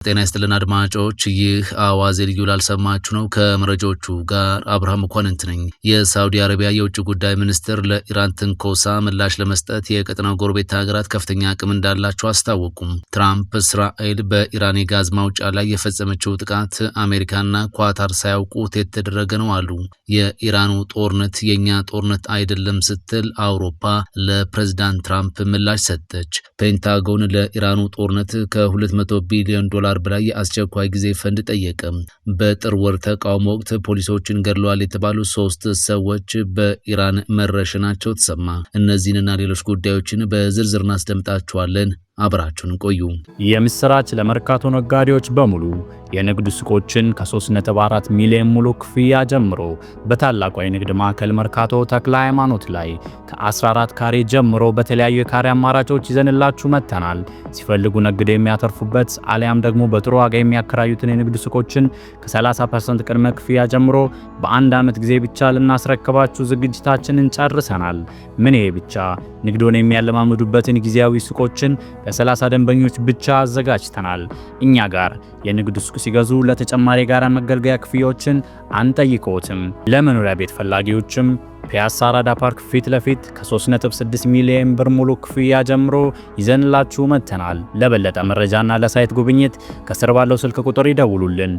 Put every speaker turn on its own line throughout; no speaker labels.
ጤና ይስጥልን አድማጮች፣ ይህ አዋዜ ልዩ ላልሰማችሁ ነው። ከመረጃዎቹ ጋር አብርሃም መኳንንት ነኝ። የሳውዲ አረቢያ የውጭ ጉዳይ ሚኒስትር ለኢራን ትንኮሳ ምላሽ ለመስጠት የቀጠናው ጎረቤት ሀገራት ከፍተኛ አቅም እንዳላቸው አስታወቁም። ትራምፕ እስራኤል በኢራን የጋዝ ማውጫ ላይ የፈጸመችው ጥቃት አሜሪካና ኳታር ሳያውቁት የተደረገ ነው አሉ። የኢራኑ ጦርነት የኛ ጦርነት አይደለም ስትል አውሮፓ ለፕሬዝዳንት ትራምፕ ምላሽ ሰጠች። ፔንታጎን ለኢራኑ ጦርነት ከ200 ቢሊዮን ዶላር በላይ የአስቸኳይ ጊዜ ፈንድ ጠየቀ። በጥር ወር ተቃውሞ ወቅት ፖሊሶችን ገድለዋል የተባሉ 3 ሰዎች በኢራን መረሸናቸው ተሰማ። እነዚህንና ሌሎች ጉዳዮችን በዝርዝር እናስደምጣችኋለን። አብራችሁን ቆዩ።
የምስራች ለመርካቶ ነጋዴዎች በሙሉ የንግድ ሱቆችን ከ3.4 ሚሊዮን ሙሉ ክፍያ ጀምሮ በታላቁ የንግድ ማዕከል መርካቶ ተክለ ሃይማኖት ላይ ከ14 ካሬ ጀምሮ በተለያዩ የካሬ አማራጮች ይዘንላችሁ መጥተናል። ሲፈልጉ ነግደው የሚያተርፉበት አሊያም ደግሞ በጥሩ ዋጋ የሚያከራዩትን የንግድ ሱቆችን ከ30% ቅድመ ክፍያ ጀምሮ በአንድ ዓመት ጊዜ ብቻ ልናስረክባችሁ ዝግጅታችንን ጨርሰናል። ምን ይሄ ብቻ! ንግዶን የሚያለማምዱበትን ጊዜያዊ ሱቆችን ለ30 ደንበኞች ብቻ አዘጋጅተናል። እኛ ጋር የንግድ ሱቅ ሲገዙ ለተጨማሪ ጋራ መገልገያ ክፍያዎችን አንጠይቆትም። ለመኖሪያ ቤት ፈላጊዎችም ፒያሳ አራዳ ፓርክ ፊት ለፊት ከ3.6 ሚሊዮን ብር ሙሉ ክፍያ ጀምሮ ይዘንላችሁ መጥተናል። ለበለጠ መረጃና ለሳይት ጉብኝት ከስር ባለው ስልክ ቁጥር ይደውሉልን።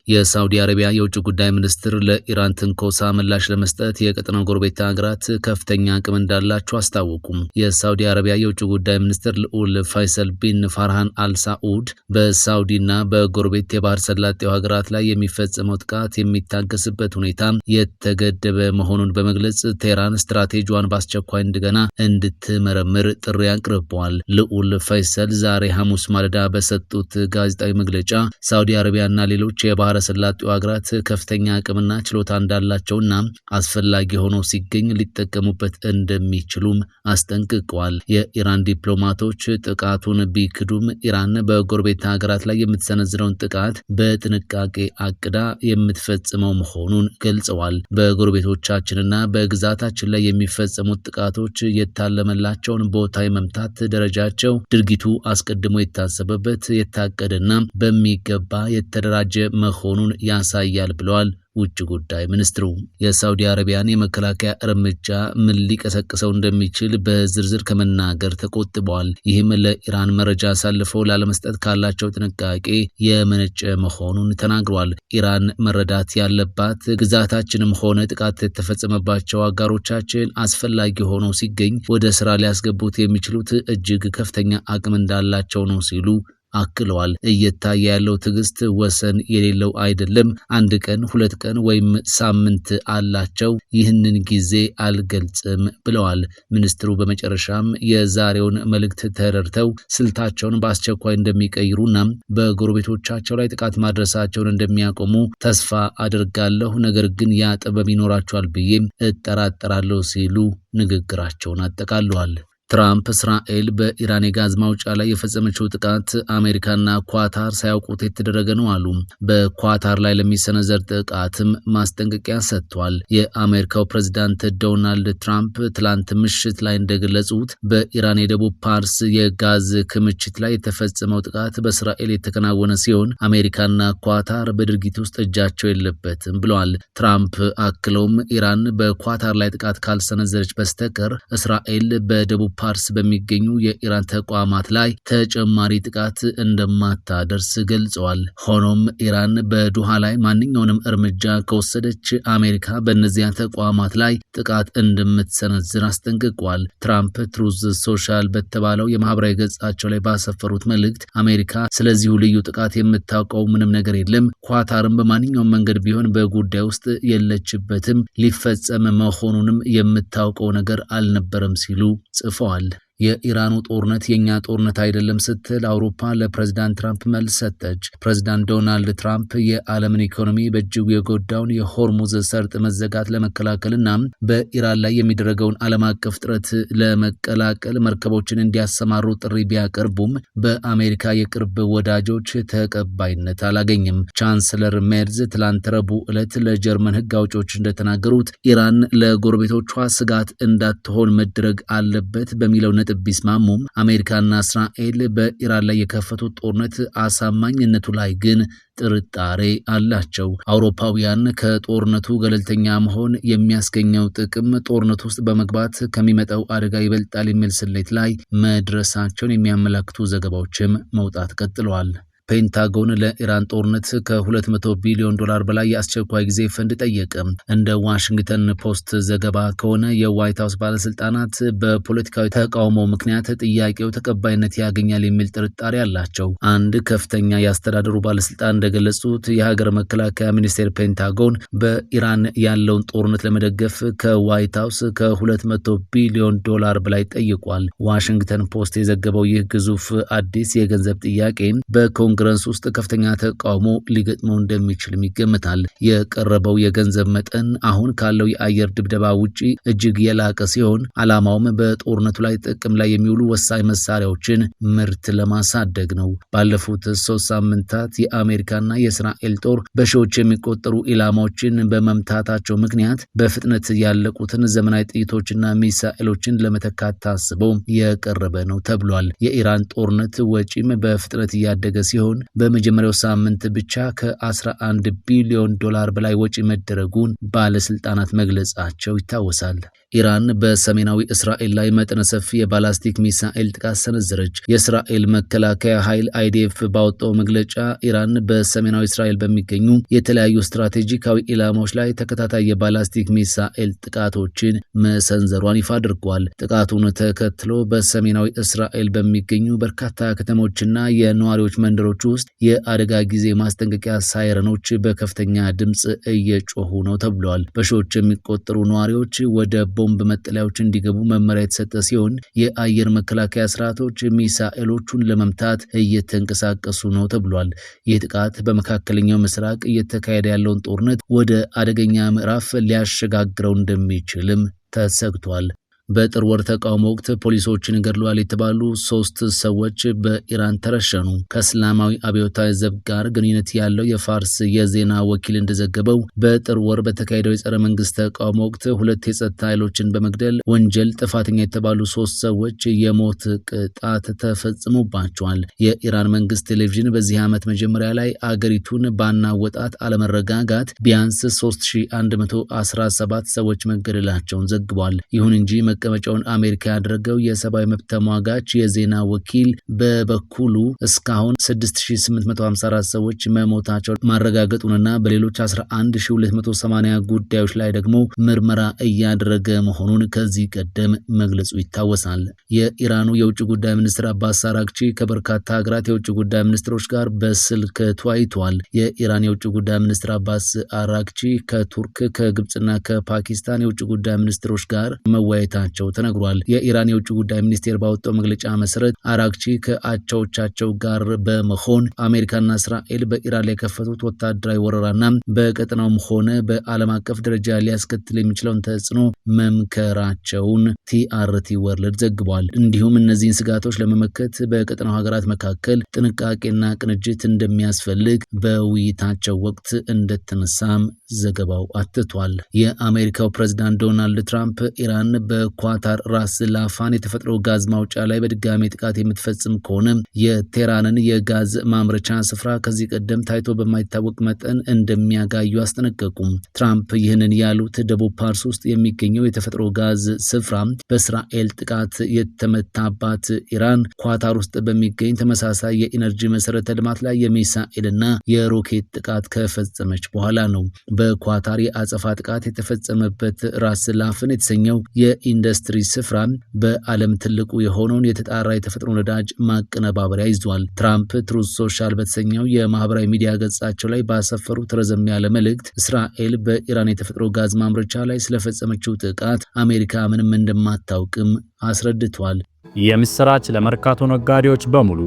የሳውዲ አረቢያ የውጭ ጉዳይ ሚኒስትር ለኢራን ትንኮሳ ምላሽ ለመስጠት የቀጠናው ጎረቤት ሀገራት ከፍተኛ አቅም እንዳላቸው አስታወቁም። የሳውዲ አረቢያ የውጭ ጉዳይ ሚኒስትር ልዑል ፋይሰል ቢን ፋርሃን አልሳኡድ በሳውዲና በጎረቤት የባህር ሰላጤው ሀገራት ላይ የሚፈጸመው ጥቃት የሚታገስበት ሁኔታ የተገደበ መሆኑን በመግለጽ ቴህራን ስትራቴጂዋን በአስቸኳይ እንደገና እንድትመረምር ጥሪ አቅርበዋል። ልዑል ፋይሰል ዛሬ ሐሙስ ማለዳ በሰጡት ጋዜጣዊ መግለጫ ሳውዲ አረቢያና ሌሎች የባህር ሰላጤው ሀገራት ከፍተኛ አቅምና ችሎታ እንዳላቸውና አስፈላጊ ሆኖ ሲገኝ ሊጠቀሙበት እንደሚችሉም አስጠንቅቀዋል። የኢራን ዲፕሎማቶች ጥቃቱን ቢክዱም ኢራን በጎረቤት ሀገራት ላይ የምትሰነዝረውን ጥቃት በጥንቃቄ አቅዳ የምትፈጽመው መሆኑን ገልጸዋል። በጎረቤቶቻችንና በግዛታችን ላይ የሚፈጸሙት ጥቃቶች የታለመላቸውን ቦታ የመምታት ደረጃቸው ድርጊቱ አስቀድሞ የታሰበበት የታቀደና በሚገባ የተደራጀ መሆኑን ያሳያል ብለዋል። ውጭ ጉዳይ ሚኒስትሩ የሳውዲ አረቢያን የመከላከያ እርምጃ ምን ሊቀሰቅሰው እንደሚችል በዝርዝር ከመናገር ተቆጥበዋል። ይህም ለኢራን መረጃ አሳልፈው ላለመስጠት ካላቸው ጥንቃቄ የመነጨ መሆኑን ተናግሯል። ኢራን መረዳት ያለባት ግዛታችንም ሆነ ጥቃት የተፈጸመባቸው አጋሮቻችን አስፈላጊ ሆኖ ሲገኝ ወደ ስራ ሊያስገቡት የሚችሉት እጅግ ከፍተኛ አቅም እንዳላቸው ነው ሲሉ አክለዋል። እየታየ ያለው ትዕግስት ወሰን የሌለው አይደለም። 1 ቀን 2 ቀን ወይም ሳምንት አላቸው። ይህንን ጊዜ አልገልጽም ብለዋል ሚኒስትሩ። በመጨረሻም የዛሬውን መልእክት ተረድተው ስልታቸውን በአስቸኳይ እንደሚቀይሩና በጎረቤቶቻቸው ላይ ጥቃት ማድረሳቸውን እንደሚያቆሙ ተስፋ አድርጋለሁ። ነገር ግን ያ ጥበብ ይኖራቸዋል ብዬም እጠራጠራለሁ ሲሉ ንግግራቸውን አጠቃለዋል። ትራምፕ እስራኤል በኢራን የጋዝ ማውጫ ላይ የፈጸመችው ጥቃት አሜሪካና ኳታር ሳያውቁት የተደረገ ነው አሉ። በኳታር ላይ ለሚሰነዘር ጥቃትም ማስጠንቀቂያ ሰጥቷል። የአሜሪካው ፕሬዝዳንት ዶናልድ ትራምፕ ትላንት ምሽት ላይ እንደገለጹት በኢራን የደቡብ ፓርስ የጋዝ ክምችት ላይ የተፈጸመው ጥቃት በእስራኤል የተከናወነ ሲሆን አሜሪካና ኳታር በድርጊት ውስጥ እጃቸው የለበትም ብለዋል። ትራምፕ አክለውም ኢራን በኳታር ላይ ጥቃት ካልሰነዘረች በስተቀር እስራኤል በደቡብ ፓርስ በሚገኙ የኢራን ተቋማት ላይ ተጨማሪ ጥቃት እንደማታደርስ ገልጸዋል። ሆኖም ኢራን በዱሃ ላይ ማንኛውንም እርምጃ ከወሰደች አሜሪካ በእነዚያ ተቋማት ላይ ጥቃት እንደምትሰነዝር አስጠንቅቋል። ትራምፕ ትሩዝ ሶሻል በተባለው የማህበራዊ ገጻቸው ላይ ባሰፈሩት መልእክት አሜሪካ ስለዚሁ ልዩ ጥቃት የምታውቀው ምንም ነገር የለም፣ ኳታርም በማንኛውም መንገድ ቢሆን በጉዳይ ውስጥ የለችበትም፣ ሊፈጸም መሆኑንም የምታውቀው ነገር አልነበረም ሲሉ ጽፈዋል። የኢራኑ ጦርነት የኛ ጦርነት አይደለም ስትል አውሮፓ ለፕሬዝዳንት ትራምፕ መልስ ሰጠች። ፕሬዝዳንት ዶናልድ ትራምፕ የዓለምን ኢኮኖሚ በእጅጉ የጎዳውን የሆርሙዝ ሰርጥ መዘጋት ለመከላከልና በኢራን ላይ የሚደረገውን ዓለም አቀፍ ጥረት ለመቀላቀል መርከቦችን እንዲያሰማሩ ጥሪ ቢያቀርቡም በአሜሪካ የቅርብ ወዳጆች ተቀባይነት አላገኝም። ቻንስለር ሜርዝ ትላንት ረቡዕ ዕለት ለጀርመን ሕግ አውጪዎች እንደተናገሩት ኢራን ለጎረቤቶቿ ስጋት እንዳትሆን መድረግ አለበት በሚለው ነጥብ ቢስማሙም አሜሪካና እስራኤል በኢራን ላይ የከፈቱት ጦርነት አሳማኝነቱ ላይ ግን ጥርጣሬ አላቸው። አውሮፓውያን ከጦርነቱ ገለልተኛ መሆን የሚያስገኘው ጥቅም ጦርነቱ ውስጥ በመግባት ከሚመጣው አደጋ ይበልጣል የሚል ስሌት ላይ መድረሳቸውን የሚያመላክቱ ዘገባዎችም መውጣት ቀጥለዋል። ፔንታጎን ለኢራን ጦርነት ከ200 ቢሊዮን ዶላር በላይ የአስቸኳይ ጊዜ ፈንድ ጠየቀ። እንደ ዋሽንግተን ፖስት ዘገባ ከሆነ የዋይት ሀውስ ባለስልጣናት በፖለቲካዊ ተቃውሞ ምክንያት ጥያቄው ተቀባይነት ያገኛል የሚል ጥርጣሬ አላቸው። አንድ ከፍተኛ የአስተዳደሩ ባለስልጣን እንደገለጹት የሀገር መከላከያ ሚኒስቴር ፔንታጎን በኢራን ያለውን ጦርነት ለመደገፍ ከዋይት ሀውስ ከ200 ቢሊዮን ዶላር በላይ ጠይቋል። ዋሽንግተን ፖስት የዘገበው ይህ ግዙፍ አዲስ የገንዘብ ጥያቄ በኮንግረስ ውስጥ ከፍተኛ ተቃውሞ ሊገጥመው እንደሚችልም ይገመታል። የቀረበው የገንዘብ መጠን አሁን ካለው የአየር ድብደባ ውጪ እጅግ የላቀ ሲሆን ዓላማውም በጦርነቱ ላይ ጥቅም ላይ የሚውሉ ወሳኝ መሳሪያዎችን ምርት ለማሳደግ ነው። ባለፉት 3 ሳምንታት የአሜሪካና የእስራኤል ጦር በሺዎች የሚቆጠሩ ኢላማዎችን በመምታታቸው ምክንያት በፍጥነት ያለቁትን ዘመናዊ ጥይቶችና ሚሳኤሎችን ለመተካት ታስቦ የቀረበ ነው ተብሏል። የኢራን ጦርነት ወጪም በፍጥነት እያደገ ሲሆን በመጀመሪያው ሳምንት ብቻ ከ11 ቢሊዮን ዶላር በላይ ወጪ መደረጉን ባለስልጣናት መግለጻቸው ይታወሳል። ኢራን በሰሜናዊ እስራኤል ላይ መጠነ ሰፊ የባላስቲክ ሚሳኤል ጥቃት ሰነዘረች። የእስራኤል መከላከያ ኃይል አይዲኤፍ ባወጣው መግለጫ ኢራን በሰሜናዊ እስራኤል በሚገኙ የተለያዩ ስትራቴጂካዊ ኢላማዎች ላይ ተከታታይ የባላስቲክ ሚሳኤል ጥቃቶችን መሰንዘሯን ይፋ አድርጓል። ጥቃቱን ተከትሎ በሰሜናዊ እስራኤል በሚገኙ በርካታ ከተሞችና የነዋሪዎች መንደሮች ውስጥ የአደጋ ጊዜ ማስጠንቀቂያ ሳይረኖች በከፍተኛ ድምፅ እየጮሁ ነው ተብሏል። በሺዎች የሚቆጠሩ ነዋሪዎች ወደ ቦምብ መጠለያዎች እንዲገቡ መመሪያ የተሰጠ ሲሆን የአየር መከላከያ ስርዓቶች ሚሳኤሎቹን ለመምታት እየተንቀሳቀሱ ነው ተብሏል። ይህ ጥቃት በመካከለኛው ምስራቅ እየተካሄደ ያለውን ጦርነት ወደ አደገኛ ምዕራፍ ሊያሸጋግረው እንደሚችልም ተሰግቷል። በጥር ወር ተቃውሞ ወቅት ፖሊሶችን ገድለዋል የተባሉ 3 ሰዎች በኢራን ተረሸኑ። ከእስላማዊ አብዮታዊ ዘብ ጋር ግንኙነት ያለው የፋርስ የዜና ወኪል እንደዘገበው በጥር ወር በተካሄደው የጸረ መንግስት ተቃውሞ ወቅት 2 የጸጥታ ኃይሎችን በመግደል ወንጀል ጥፋተኛ የተባሉ 3 ሰዎች የሞት ቅጣት ተፈጽሞባቸዋል። የኢራን መንግስት ቴሌቪዥን በዚህ ዓመት መጀመሪያ ላይ አገሪቱን ባናወጣት አለመረጋጋት ቢያንስ 3117 ሰዎች መገደላቸውን ዘግቧል። ይሁን እንጂ መቀመጫውን አሜሪካ ያደረገው የሰብአዊ መብት ተሟጋች የዜና ወኪል በበኩሉ እስካሁን 6854 ሰዎች መሞታቸውን ማረጋገጡንና በሌሎች 11280 ጉዳዮች ላይ ደግሞ ምርመራ እያደረገ መሆኑን ከዚህ ቀደም መግለጹ ይታወሳል። የኢራኑ የውጭ ጉዳይ ሚኒስትር አባስ አራግቺ ከበርካታ ሀገራት የውጭ ጉዳይ ሚኒስትሮች ጋር በስልክ ተወያይተዋል። የኢራን የውጭ ጉዳይ ሚኒስትር አባስ አራግቺ ከቱርክ፣ ከግብጽና ከፓኪስታን የውጭ ጉዳይ ሚኒስትሮች ጋር መወያየታቸው ተነግሯል። የኢራን የውጭ ጉዳይ ሚኒስቴር ባወጣው መግለጫ መሰረት አራግቺ ከአቻዎቻቸው ጋር በመሆን አሜሪካና እስራኤል በኢራን ላይ የከፈቱት ወታደራዊ ወረራና በቀጠናውም ሆነ በዓለም አቀፍ ደረጃ ሊያስከትል የሚችለውን ተጽዕኖ መምከራቸውን ቲአርቲ ወርልድ ዘግቧል። እንዲሁም እነዚህን ስጋቶች ለመመከት በቀጠናው ሀገራት መካከል ጥንቃቄና ቅንጅት እንደሚያስፈልግ በውይይታቸው ወቅት እንደተነሳም ዘገባው አትቷል። የአሜሪካው ፕሬዝዳንት ዶናልድ ትራምፕ ኢራን በኳታር ራስ ላፋን የተፈጥሮ ጋዝ ማውጫ ላይ በድጋሚ ጥቃት የምትፈጽም ከሆነ የቴህራንን የጋዝ ማምረቻ ስፍራ ከዚህ ቀደም ታይቶ በማይታወቅ መጠን እንደሚያጋዩ አስጠነቀቁም። ትራምፕ ይህንን ያሉት ደቡብ ፓርስ ውስጥ የሚገኘው የተፈጥሮ ጋዝ ስፍራ በእስራኤል ጥቃት የተመታባት ኢራን ኳታር ውስጥ በሚገኝ ተመሳሳይ የኢነርጂ መሰረተ ልማት ላይ የሚሳኤልና የሮኬት ጥቃት ከፈጸመች በኋላ ነው። በኳታር የአጸፋ ጥቃት የተፈጸመበት ራስ ላፍን የተሰኘው የኢንዱስትሪ ስፍራ በዓለም ትልቁ የሆነውን የተጣራ የተፈጥሮ ነዳጅ ማቀነባበሪያ ይዟል። ትራምፕ ትሩዝ ሶሻል በተሰኘው የማህበራዊ ሚዲያ ገጻቸው ላይ ባሰፈሩት ረዘም ያለ መልእክት እስራኤል በኢራን የተፈጥሮ ጋዝ ማምረቻ ላይ ስለፈጸመችው ጥቃት አሜሪካ ምንም እንደማታውቅም አስረድቷል።
የምስራች ለመርካቶ ነጋዴዎች በሙሉ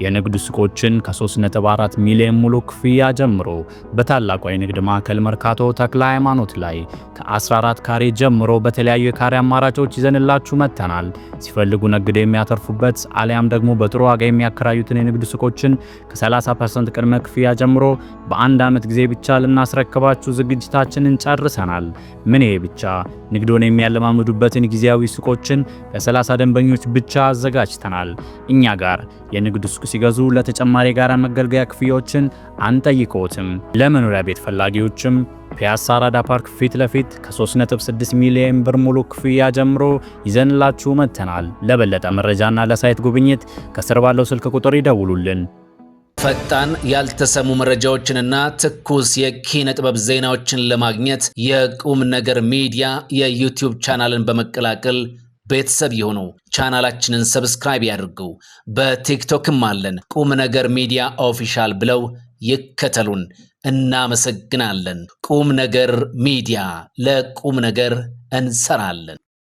የንግድ ሱቆችን ከ3.4 ሚሊዮን ሙሉ ክፍያ ጀምሮ በታላቋ የንግድ ማዕከል መርካቶ ተክለ ሃይማኖት ላይ ከ14 ካሬ ጀምሮ በተለያዩ የካሬ አማራጮች ይዘንላችሁ መጥተናል። ሲፈልጉ ነግደው የሚያተርፉበት አሊያም ደግሞ በጥሩ ዋጋ የሚያከራዩትን የንግድ ሱቆችን ከ30% ቅድመ ክፍያ ጀምሮ በአንድ ዓመት ጊዜ ብቻ ልናስረክባችሁ ዝግጅታችንን ጨርሰናል። ምን ይሄ ብቻ! ንግዶን የሚያለማምዱበትን ጊዜያዊ ሱቆችን ለ30 ደንበኞች ብቻ አዘጋጅተናል። እኛ ጋር የንግድ ሱቅ ሲገዙ ለተጨማሪ የጋራ መገልገያ ክፍያዎችን አንጠይቅዎትም። ለመኖሪያ ቤት ፈላጊዎችም ፒያሳ አራዳ ፓርክ ፊት ለፊት ከ3.6 ሚሊዮን ብር ሙሉ ክፍያ ጀምሮ ይዘንላችሁ መጥተናል። ለበለጠ መረጃና ለሳይት ጉብኝት ከስር ባለው ስልክ ቁጥር ይደውሉልን።
ፈጣን ያልተሰሙ መረጃዎችንና ትኩስ የኪነ ጥበብ ዜናዎችን ለማግኘት የቁም ነገር ሚዲያ የዩቲዩብ ቻናልን በመቀላቀል ቤተሰብ የሆኑ ቻናላችንን ሰብስክራይብ ያድርጉ። በቲክቶክም አለን። ቁም ነገር ሚዲያ ኦፊሻል ብለው ይከተሉን። እናመሰግናለን። ቁም ነገር ሚዲያ፣ ለቁም ነገር እንሰራለን።